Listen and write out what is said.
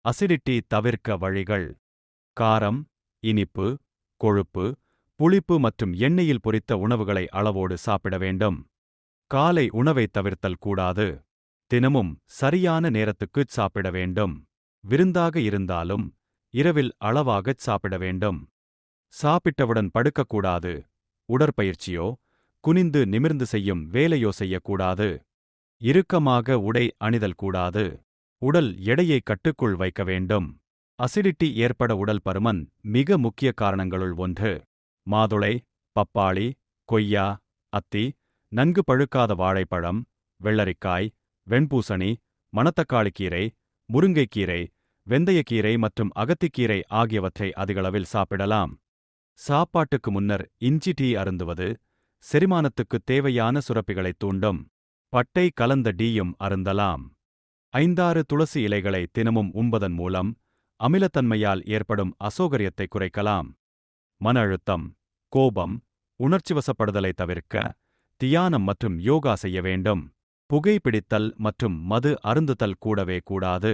Acidity தவிர்க்க வழிகள். காரம், இனிப்பு, கொழுப்பு, புளிப்பு மற்றும் எண்ணெயில் பொரித்த உணவுகளை அளவோடு சாப்பிட வேண்டும். காலை உணவை தவிர்த்தல் கூடாது. தினமும் சரியான நேரத்துக்குச் சாப்பிட வேண்டும். விருந்தாக இருந்தாலும் இரவில் அளவாகச் சாப்பிட வேண்டும். சாப்பிட்டவுடன் படுக்கக்கூடாது. உடற்பயிற்சியோ குனிந்து நிமிர்ந்து செய்யும் வேலையோ செய்யக்கூடாது. இறுக்கமாக உடை அணிதல் கூடாது. உடல் எடையை கட்டுக்குள் வைக்க வேண்டும். அசிடிட்டி ஏற்பட உடல் பருமன் மிக முக்கிய காரணங்களுள் ஒன்று. மாதுளை, பப்பாளி, கொய்யா, அத்தி, நன்கு பழுக்காத வாழைப்பழம், வெள்ளரிக்காய், வெண்பூசணி, மணத்தக்காளிக்கீரை, முருங்கைக்கீரை, வெந்தயக்கீரை மற்றும் அகத்திக்கீரை ஆகியவற்றை அதிகளவில் சாப்பிடலாம். சாப்பாட்டுக்கு முன்னர் இஞ்சி டீ அருந்துவது செரிமானத்துக்குத் தேவையான சுரப்பிகளைத் தூண்டும். பட்டை கலந்த டீயும் அருந்தலாம். 5-6 துளசி இலைகளை தினமும் உண்பதன் மூலம் அமிலத்தன்மையால் ஏற்படும் அசௌகரியத்தை குறைக்கலாம். மன அழுத்தம், கோபம், உணர்ச்சிவசப்படுதலை தவிர்க்க தியானம் மற்றும் யோகா செய்ய வேண்டும். புகைப்பிடித்தல் மற்றும் மது அருந்துதல் கூடவே கூடாது.